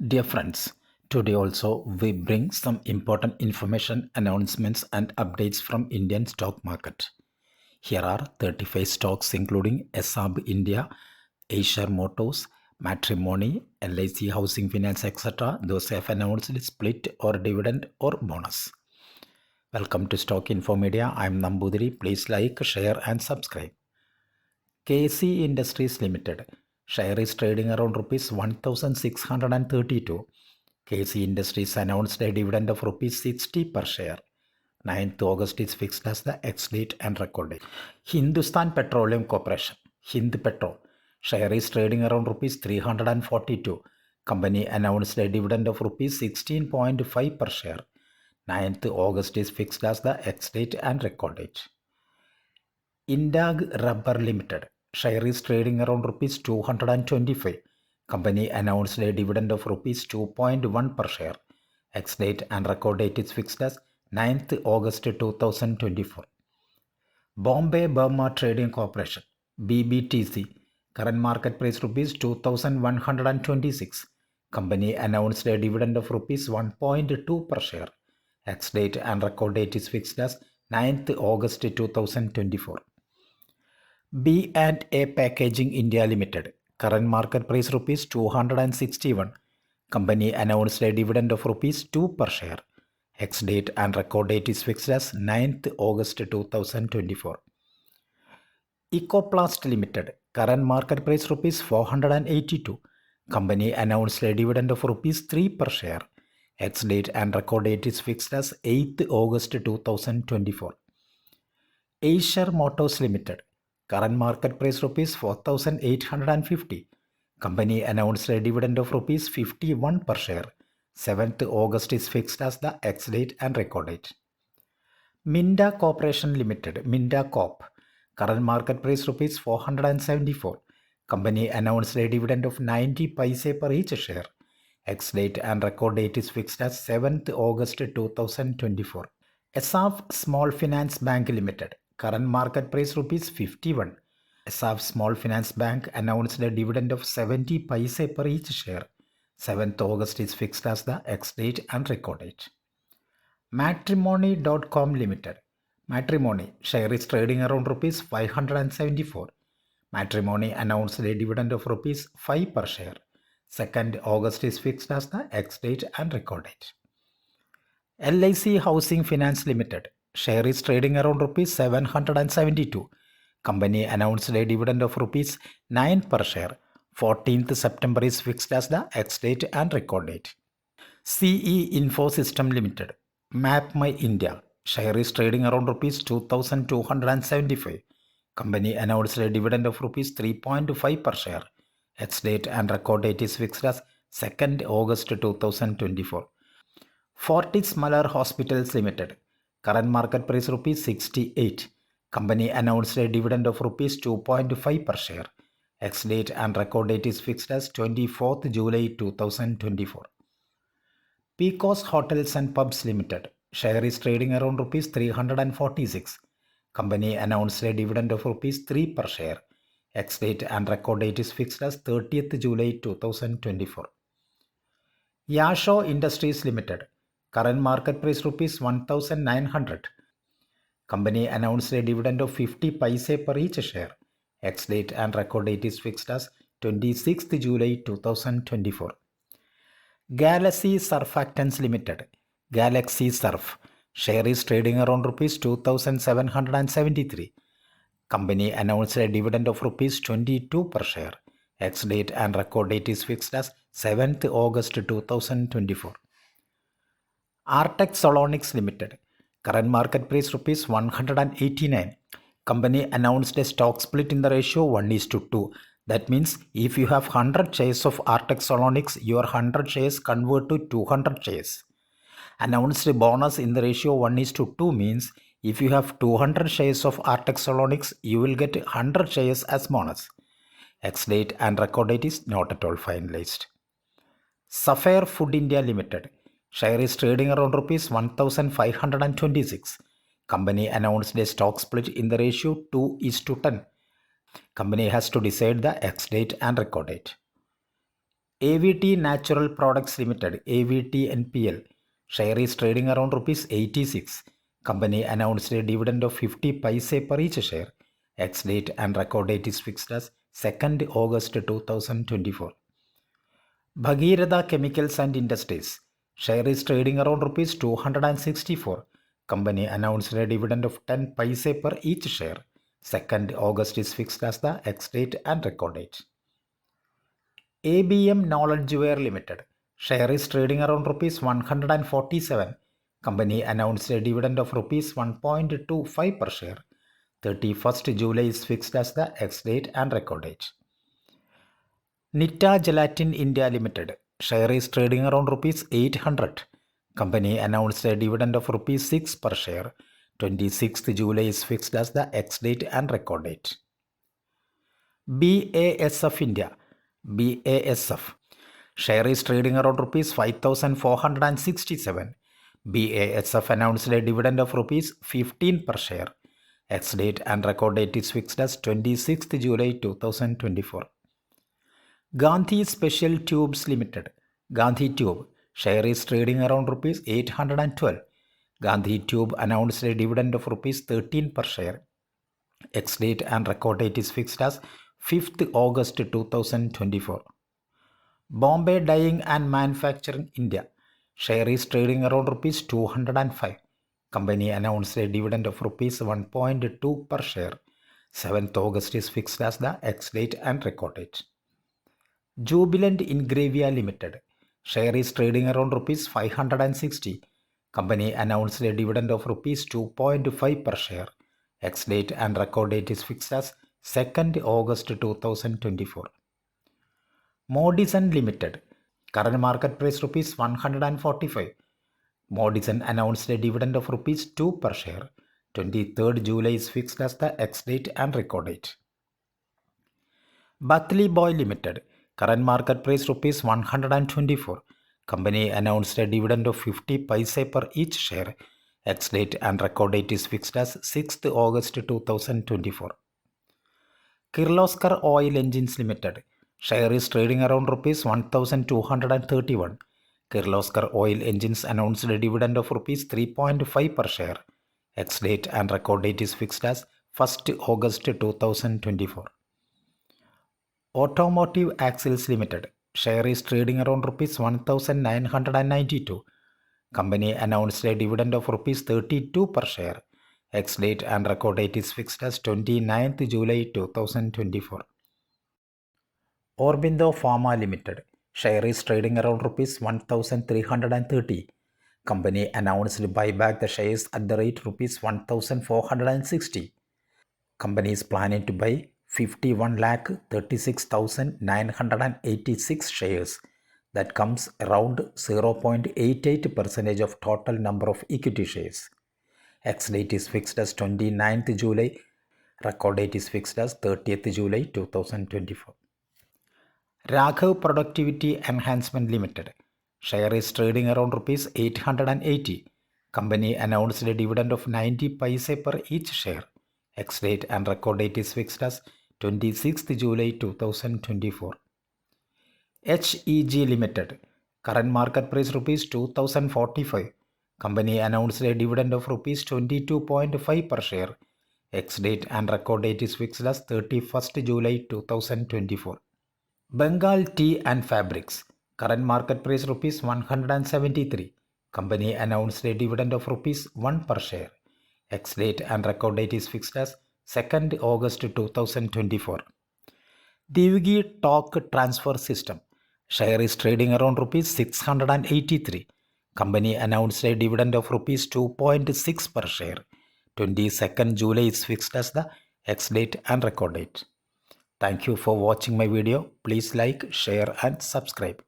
Dear friends, today also we bring some important information, announcements and updates from Indian stock market. Here are 35 stocks including SAB India, Asia Motors, Matrimony, LIC Housing Finance, etc. Those have announced split or dividend or bonus. Welcome to Stock Info Media. I am Nambudiri. Please like, share and subscribe. KC Industries Limited. Share is trading around rupees 1632. KC Industries announced a dividend of rupees 60 per share. 9th August is fixed as the ex-date and record date. Hindustan Petroleum Corporation. Hind Petro. Share is trading around rupees 342. Company announced a dividend of rupees 16.5 per share. 9th August is fixed as the ex-date and record date. Indag Rubber Limited. Share is trading around rupees 225. Company announced a dividend of rupees 2.1 per share. Ex-date and record date is fixed as 9th August 2024. Bombay Burma Trading Corporation BBTC. Current market price rupees 2126. Company announced a dividend of rupees 1.2 per share. Ex-date and record date is fixed as 9th August 2024. B&A Packaging India Limited. Current market price rupees 261. Company announced a dividend of rupees 2 per share. Ex-date and record date is fixed as 9th August 2024. Ecoplast Limited. Current market price rupees 482. Company announced a dividend of rupees 3 per share. Ex-date and record date is fixed as 8th August 2024. Acer Motors Limited. Current market price rupees 4,850. Company announced a dividend of rupees 51 per share. 7th August is fixed as the ex-date and record date. Minda Corporation Limited. Minda Corp. Current market price rupees 474. Company announced a dividend of 90 paise per each share. Ex-date and record date is fixed as 7th August 2024. SAF Small Finance Bank Limited. Current market price rupees 51. SAF Small Finance Bank announced a dividend of 70 paise per each share. 7th August is fixed as the ex-date and record date. Matrimony.com Limited. Matrimony share is trading around rupees 574. Matrimony announced a dividend of rupees 5 per share. 2nd August is fixed as the ex-date and record date. LIC Housing Finance Limited. Share is trading around rupees 772. Company announced a dividend of rupees 9 per share. 14th September is fixed as the ex-date and record date. CE Info System Limited. MapMy India. Share is trading around rupees 2275. Company announced a dividend of rupees 3.5 per share. Ex-date and record date is fixed as 2nd August 2024. Fortis Malar Hospitals Limited. Current market price rupees 68. Company announced a dividend of rupees 2.5 per share. Ex-date and record date is fixed as 24th July 2024. Pecos Hotels and Pubs Limited. Share is trading around rupees 346. Company announced a dividend of rupees 3 per share. Ex-date and record date is fixed as 30th July 2024. Yasho Industries Limited. Current market price rupees 1900. Company announced a dividend of 50 paise per each share. Ex-date and record date is fixed as 26th July 2024. Galaxy Surfactants Limited. Galaxy Surf. Share is trading around rupees 2773. Company announced a dividend of rupees 22 per share. Ex-date and record date is fixed as 7th August 2024. Artex Solonics Limited. Current market price rupees 189. Company announced a stock split in the ratio 1:2. That means if you have 100 shares of Artex Solonics, your 100 shares convert to 200 shares. Announced bonus in the ratio 1:2 means if you have 200 shares of Artex Solonics, you will get 100 shares as bonus. Ex-date and record date is not at all finalized. Sapphire Food India Limited. Share is trading around rupees 1526. Company announced a stock split in the ratio 2:10. Company has to decide the ex-date and record date. AVT Natural Products Limited, AVT NPL, share is trading around rupees 86. Company announced a dividend of 50 paise per each share. Ex-date and record date is fixed as 2nd August 2024. Bhagiratha Chemicals and Industries, share is trading around rupees 264. Company announced a dividend of 10 paise per each share. 2nd August is fixed as the ex-date and record date. ABM Knowledgeware Limited, share is trading around rupees 147. Company announced a dividend of rupees 1.25 per share. 31st July is fixed as the ex-date and record date. Nita Gelatin India Limited, share is trading around rupees 800. Company announced a dividend of rupees 6 per share. 26th July is fixed as the ex-date and record date. BASF India, BASF, share is trading around rupees 5,467. BASF announced a dividend of rupees 15 per share. Ex-date and record date is fixed as 26th July 2024. Gandhi Special Tubes Limited, Gandhi Tube, share is trading around rupees 812. Gandhi Tube announced a dividend of rupees 13 per share. Ex-date and record date is fixed as 5th August 2024. Bombay Dyeing and Manufacturing India, share is trading around rupees 205. Company announced a dividend of rupees 1.2 per share. 7th August is fixed as the ex-date and record date. Jubilant Ingravia Limited, share is trading around rupees 560. Company announced a dividend of rupees 2.5 per share. Ex-date and record date is fixed as 2nd August 2024. Modison Limited, current market price rupees 145. Modison announced a dividend of rupees 2 per share. 23rd July is fixed as the ex-date and record date. Batley Boy Limited, current market price rupees 124. Company announced a dividend of 50 paise per each share. Ex-date and record date is fixed as 6th August 2024. Kirloskar Oil Engines Limited, share is trading around rupees 1,231. Kirloskar Oil Engines announced a dividend of rupees 3.5 per share. Ex-date and record date is fixed as 1st August 2024. Automotive Axles Limited, share is trading around rupees 1,992. Company announced a dividend of rupees 32 per share. Ex-date and record date is fixed as 29th July 2024. Aurobindo Pharma Limited, share is trading around rupees 1,330. Company announced to buy back the shares at the rate rupees 1,460. Company is planning to buy 51,36,986 shares. That comes around 0.88% of total number of equity shares. Ex-date is fixed as 29th July. Record date is fixed as 30th July 2024. Raghav Productivity Enhancement Limited, share is trading around rupees 880. Company announced a dividend of 90 paise per each share. Ex-date and record date is fixed as 26th July 2024. HEG Limited, current market price rupees 2045. Company announced a dividend of rupees 22.5 per share. Ex-date and record date is fixed as 31st July 2024. Bengal Tea and Fabrics, current market price rupees 173. Company announced a dividend of rupees 1 per share. Ex-date and record date is fixed as 2nd August 2024. Divgi Talk Transfer System, share is trading around rupees 683. Company announced a dividend of rupees 2.6 per share. 22nd July is fixed as the ex-date and record date. Thank you for watching my video. Please like, share and subscribe.